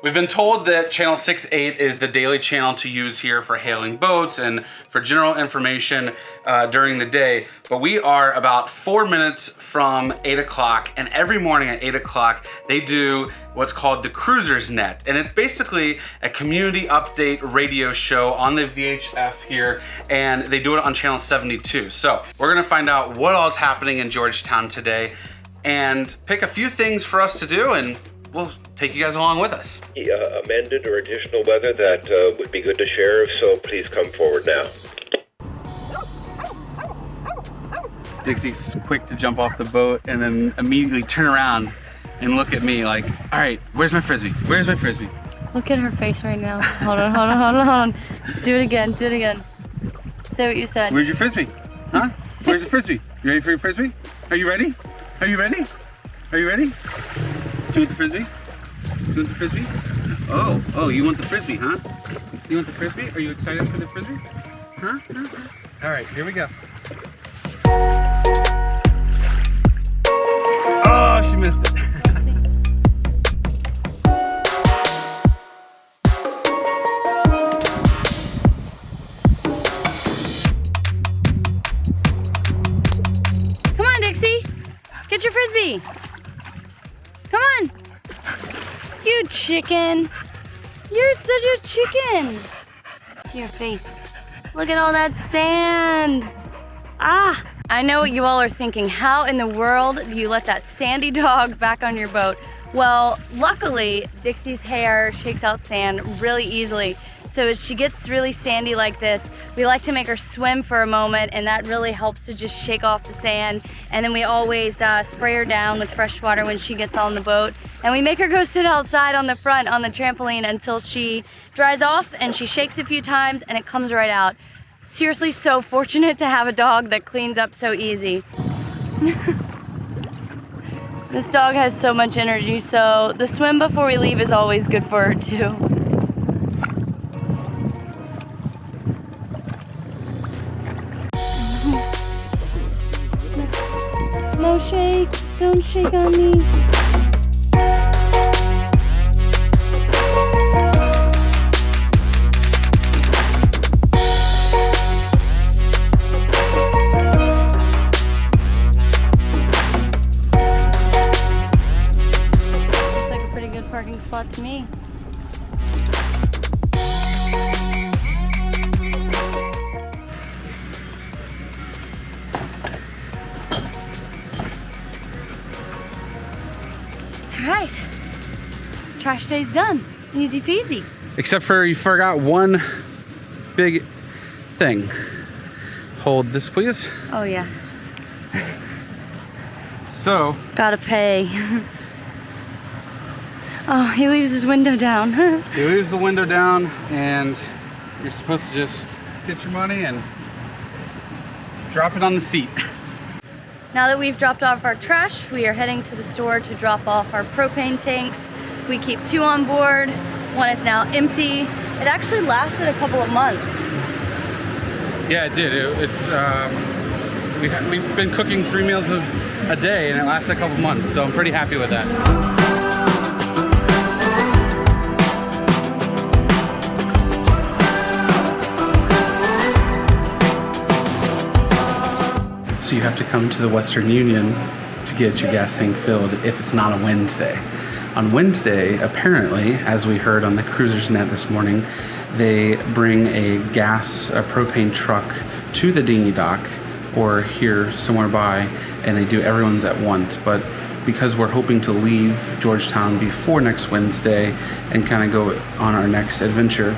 We've been told that channel 68 is the daily channel to use here for hailing boats and for general information during the day. But we are about 4 minutes from 8 o'clock, and every morning at 8 o'clock, they do what's called the Cruiser's Net. And it's basically a community update radio show on the VHF here, and they do it on channel 72. So we're gonna find out what all is happening in Georgetown today and pick a few things for us to do, and we'll take you guys along with us. Amended or additional weather that would be good to share, so please come forward now. Dixie's quick to jump off the boat and then immediately turn around and look at me like, all right, where's my Frisbee? Where's my Frisbee? Look at her face right now. Hold on, hold on, hold on, hold on. Do it again, do it again. Say what you said. Where's your Frisbee? Huh? Where's your Frisbee? You ready for your Frisbee? Are you ready? Are you ready? Are you ready? Do you want the Frisbee? Do you want the Frisbee? Oh, you want the Frisbee, huh? You want the Frisbee? Are you excited for the Frisbee? Huh? All right, here we go. Oh, she missed it. Come on, Dixie. Get your Frisbee. Come on. You chicken. You're such a chicken. See your face. Look at all that sand. Ah, I know what you all are thinking. How in the world do you let that sandy dog back on your boat? Well, luckily, Dixie's hair shakes out sand really easily. So as she gets really sandy like this, we like to make her swim for a moment, and that really helps to just shake off the sand. And then we always spray her down with fresh water when she gets on the boat. And we make her go sit outside on the front on the trampoline until she dries off and she shakes a few times and it comes right out. Seriously, so fortunate to have a dog that cleans up so easy. This dog has so much energy, so the swim before we leave is always good for her too. No shake, don't shake on me. Looks like a pretty good parking spot to me. Alright, trash day's done. Easy peasy. Except for you forgot one big thing. Hold this, please. Oh yeah. So. Gotta pay. Oh, he leaves his window down. He leaves the window down, and you're supposed to just get your money and drop it on the seat. Now that we've dropped off our trash, we are heading to the store to drop off our propane tanks. We keep 2 on board. One is now empty. It actually lasted a couple of months. Yeah, it did. We've been cooking 3 meals a day, and it lasted a couple months, so I'm pretty happy with that. So you have to come to the Western Union to get your gas tank filled if it's not a Wednesday. On Wednesday, apparently, as we heard on the Cruiser's Net this morning, they bring a propane truck to the dinghy dock or here somewhere by, and they do everyone's at once. But because we're hoping to leave Georgetown before next Wednesday and kind of go on our next adventure,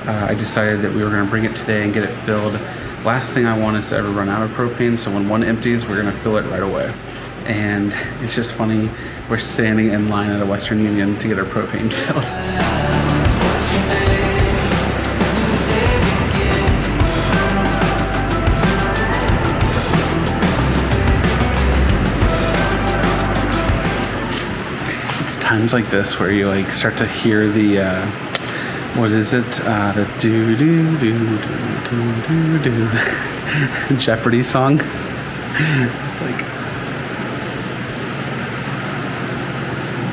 I decided that we were going to bring it today and get it filled. Last thing I want is to ever run out of propane, so when one empties, we're gonna fill it right away. And it's just funny, we're standing in line at a Western Union to get our propane filled. It's times like this where you like start to hear the what is it? The do do do do do do Jeopardy song. It's like,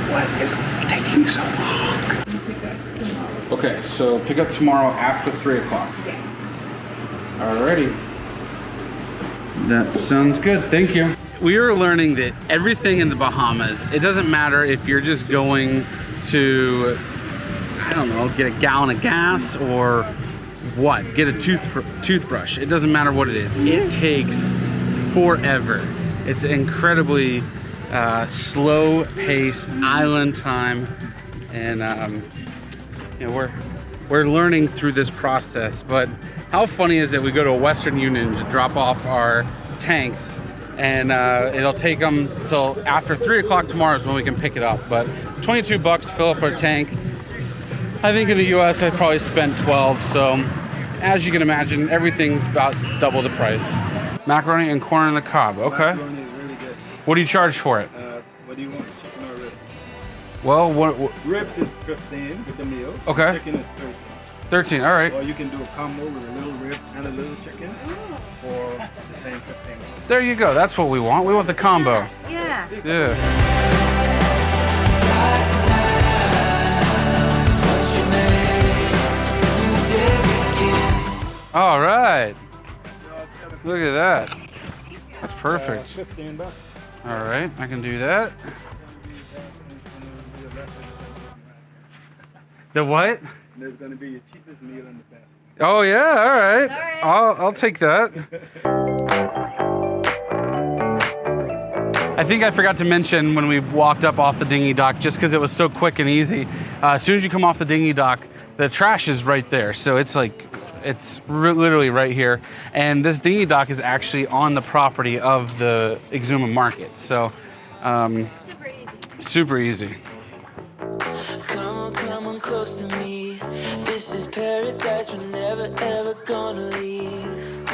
what is taking so long? So pick up tomorrow after 3 o'clock. Alrighty. That sounds good, thank you. We are learning that everything in the Bahamas, it doesn't matter if you're just going to, I don't know, get a gallon of gas or what, get a toothbrush. It doesn't matter what it is. It takes forever. It's incredibly slow-paced island time, and you know, we're learning through this process. But how funny is it? We go to a Western Union to drop off our tanks, and it'll take them till after 3 o'clock tomorrow is when we can pick it up. But 22 bucks to fill up our tank. I think in the US I probably spent 12, so as you can imagine, everything's about double the price. Macaroni and corn on the cob, okay. Macaroni is really good. What do you charge for it? What do you want, chicken or ribs? Well, what Ribs is 15 with the meal. Okay. Chicken is 13. 13, all right. Or you can do a combo with a little ribs and a little chicken for the same 15. There you go, that's what we want. We want the combo. Yeah. Yeah. All right. Look at that. That's perfect. 15 bucks. All right, I can do that. The what? There's going to be your cheapest meal and the best. Oh yeah, all right. All right. I'll take that. I think I forgot to mention when we walked up off the dinghy dock, just because it was so quick and easy. As soon as you come off the dinghy dock, the trash is right there. So it's like, it's literally right here. And this dinghy dock is actually on the property of the Exuma market. So super easy. Come on close to me. This is paradise, we're never ever gonna leave.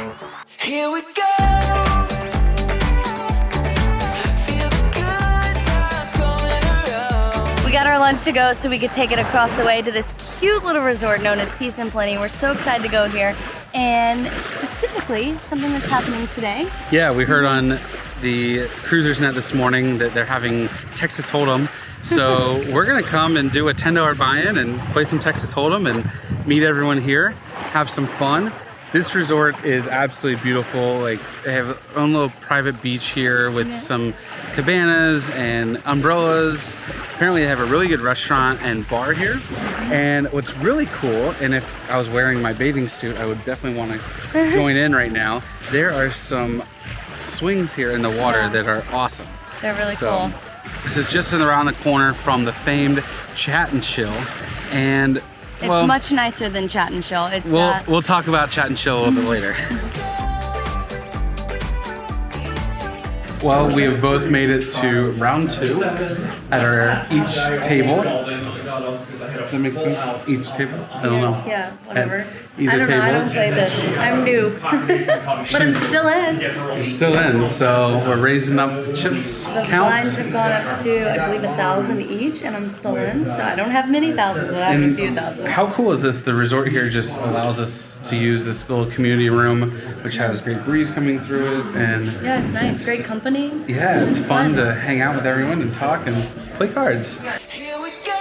Here we go. Feel the good times going around. We got our lunch to go so we could take it across the way to this cute little resort known as Peace and Plenty. We're so excited to go here, and specifically something that's happening today. Yeah, we heard on the Cruisers Net this morning that they're having Texas Hold'em. So we're gonna come and do a $10 buy-in and play some Texas Hold'em and meet everyone here, have some fun. This resort is absolutely beautiful. Like, they have their own little private beach here with some cabanas and umbrellas. Apparently they have a really good restaurant and bar here. And what's really cool, and if I was wearing my bathing suit, I would definitely want to join in right now. There are some swings here in the water that are awesome. They're really So, cool. This is just around the corner from the famed Chat and Chill, and It's well, much nicer than Chat and Chill. It's we'll talk about Chat and Chill a little bit later. Well, we have both made it to round 2 at our each table. Does that make sense? Each table? I don't know. yeah, whatever. At either I don't know. I don't tables. play this. I'm new, but I'm still in. You're still in, so we're raising up the chips The count. blinds have gone up to, I believe, 1,000 each, and I'm still in. So I don't have many thousands, but I have a few thousand. How cool is this? The resort here just allows us to use this little community room, which has great breeze coming through it, and Yeah, it's nice. Great company. yeah, it's fun to hang out with everyone and talk and play cards. Here we go.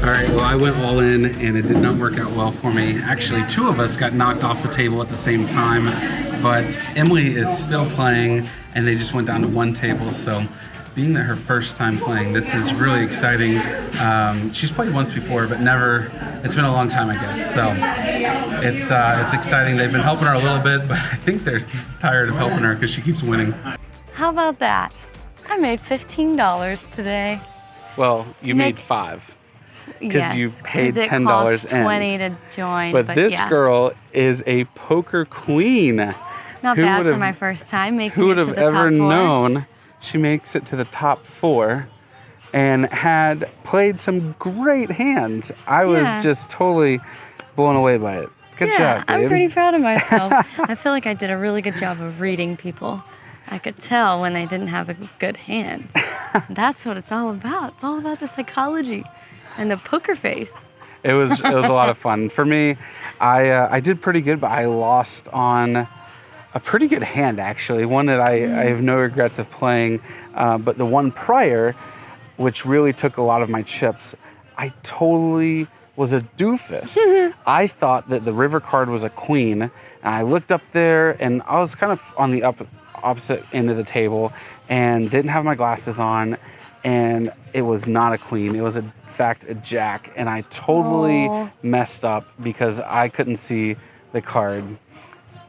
All right, well, I went all in and it did not work out well for me. Actually, 2 of us got knocked off the table at the same time, but Emily is still playing and they just went down to 1 table. So being that her first time playing, this is really exciting. She's played once before, but never, it's been a long time, I guess. So it's exciting. They've been helping her a little bit, but I think they're tired of helping her because she keeps winning. How about that? I made $15 today. Well, you made Nick- 5. Because you paid it $10 costs in. $20 to join. But this yeah. girl is a poker queen. Not who bad would for have- my first time making Who would it to have the ever top 4. known she makes it to the top 4 and had played some great hands. I was Yeah. just totally blown away by it. Good Yeah, job, babe. I'm pretty proud of myself. I feel like I did a really good job of reading people. I could tell when they didn't have a good hand. That's what it's all about. It's all about the psychology and the poker face. It was a lot of fun. For me, I did pretty good, but I lost on a pretty good hand, actually. One that I have no regrets of playing. But the one prior, which really took a lot of my chips, I totally was a doofus. I thought that the river card was a queen, and I looked up there, and I was kind of on the opposite end of the table, and didn't have my glasses on, and it was not a queen. It was in fact a jack, and I totally messed up because I couldn't see the card.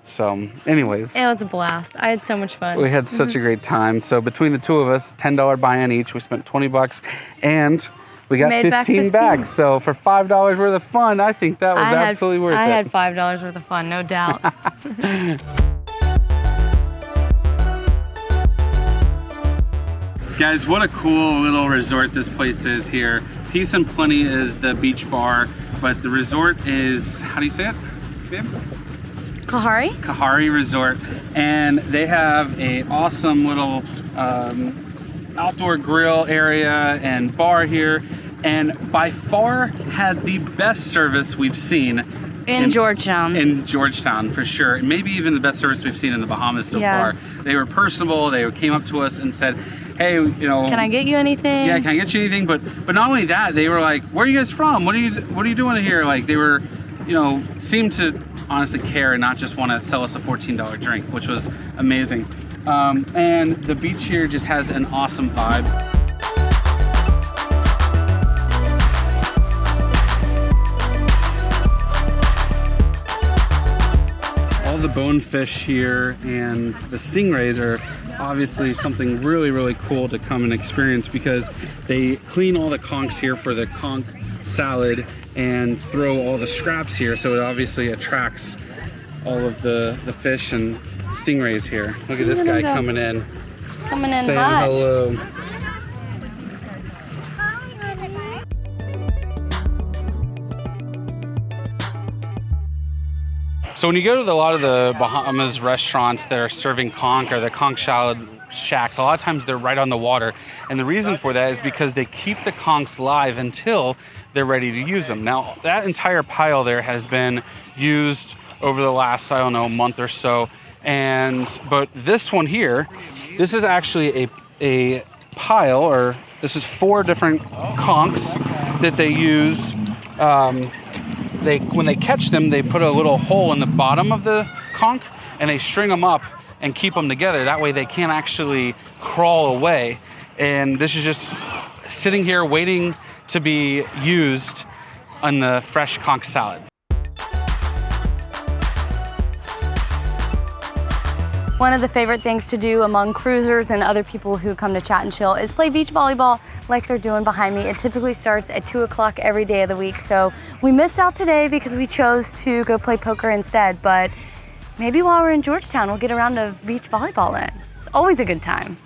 So anyways, It was a blast. I had so much fun. we had such a great time. So between the two of us, $10 buy-in each, we spent $20, and we got Made back 15 back. So for $5 worth of fun, I think that was absolutely worth it. I had $5 worth of fun, no doubt. Guys, what a cool little resort this place is here. Peace and Plenty is the beach bar, but the resort is, how do you say it, babe? Kahari? Kahari Resort, and they have a awesome little outdoor grill area and bar here, and by far had the best service we've seen In Georgetown. In Georgetown, for sure. Maybe even the best service we've seen in the Bahamas so far. They were personable. They came up to us and said, hey, you know, can I get you anything? Yeah, can I get you anything? But not only that, they were like, where are you guys from? What are you doing here? Like, they were, you know, seemed to honestly care and not just want to sell us a $14 drink, which was amazing. And the beach here just has an awesome vibe. All the bonefish here and the stingrays are obviously something really, really cool to come and experience, because they clean all the conchs here for the conch salad and throw all the scraps here, so it obviously attracts all of the fish and stingrays here. Look at this guy coming in. Coming in saying hot. hello. So when you go to a lot of the Bahamas restaurants that are serving conch or the conch salad shacks, a lot of times they're right on the water. And the reason for that is because they keep the conchs live until they're ready to use them. Now, that entire pile there has been used over the last, I don't know, month or so. But this one here, this is actually a pile, or this is 4 different conchs that they use. When they catch them, they put a little hole in the bottom of the conch and they string them up and keep them together. That way they can't actually crawl away. And this is just sitting here waiting to be used on the fresh conch salad. One of the favorite things to do among cruisers and other people who come to chat and chill is play beach volleyball like they're doing behind me. It typically starts at 2 o'clock every day of the week, so we missed out today because we chose to go play poker instead, but maybe while we're in Georgetown, we'll get a round of beach volleyball in. Always a good time.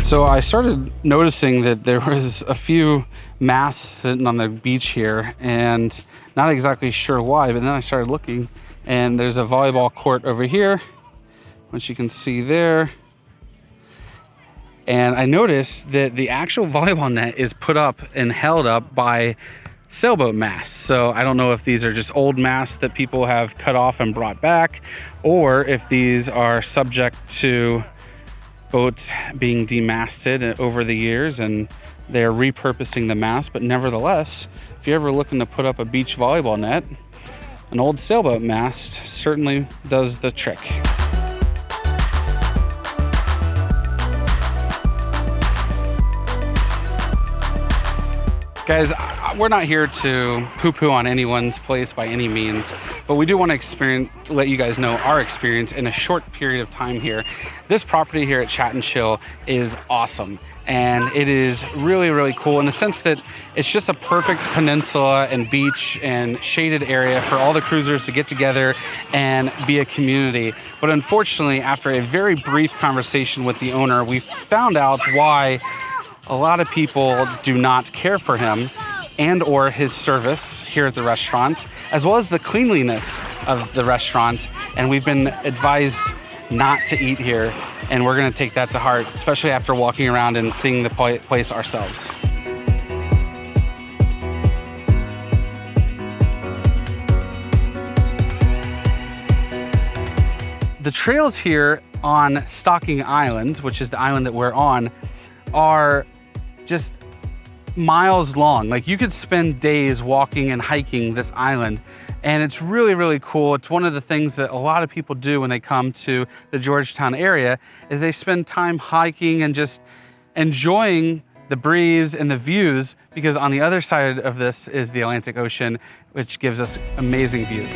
So I started noticing that there was a few masts sitting on the beach here, and not exactly sure why, but then I started looking, and there's a volleyball court over here, which you can see there. And I noticed that the actual volleyball net is put up and held up by sailboat masts. So I don't know if these are just old masts that people have cut off and brought back, or if these are subject to boats being demasted over the years and they're repurposing the mast. But nevertheless, if you're ever looking to put up a beach volleyball net, an old sailboat mast certainly does the trick. Guys, we're not here to poo-poo on anyone's place by any means, but we do want to let you guys know our experience in a short period of time here. This property here at Chat and Chill is awesome, and it is really, really cool in the sense that it's just a perfect peninsula and beach and shaded area for all the cruisers to get together and be a community. But unfortunately, after a very brief conversation with the owner, we found out why a lot of people do not care for him and or his service here at the restaurant, as well as the cleanliness of the restaurant. And we've been advised not to eat here, and we're gonna take that to heart, especially after walking around and seeing the place ourselves. The trails here on Stocking Island, which is the island that we're on, are just miles long. Like, you could spend days walking and hiking this island, and it's really, really cool. It's one of the things that a lot of people do when they come to the Georgetown area, is they spend time hiking and just enjoying the breeze and the views, because on the other side of this is the Atlantic Ocean, which gives us amazing views.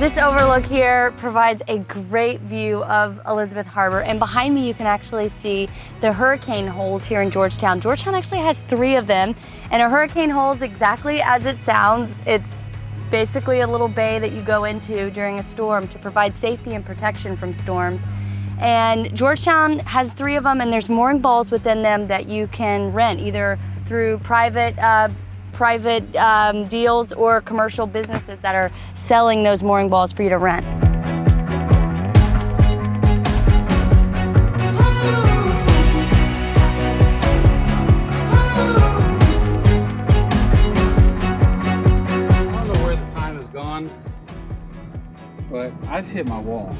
This overlook here provides a great view of Elizabeth Harbor, and behind me you can actually see the hurricane holes here in Georgetown. Georgetown actually has 3 of them, and a hurricane hole is exactly as it sounds. It's basically a little bay that you go into during a storm to provide safety and protection from storms. And Georgetown has 3 of them, and there's mooring balls within them that you can rent either through private deals or commercial businesses that are selling those mooring balls for you to rent. But I've hit my wall.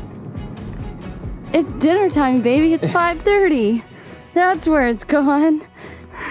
It's dinner time, baby. It's 5:30. That's where it's gone.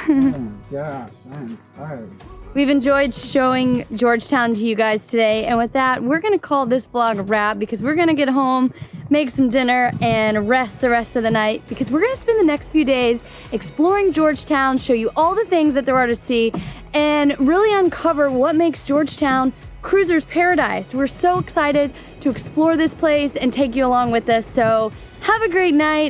Oh my gosh, I'm tired. We've enjoyed showing Georgetown to you guys today, and with that, we're gonna call this vlog a wrap because we're gonna get home, make some dinner, and rest the rest of the night because we're gonna spend the next few days exploring Georgetown, show you all the things that there are to see, and really uncover what makes Georgetown cruiser's paradise. We're so excited to explore this place and take you along with us, so have a great night.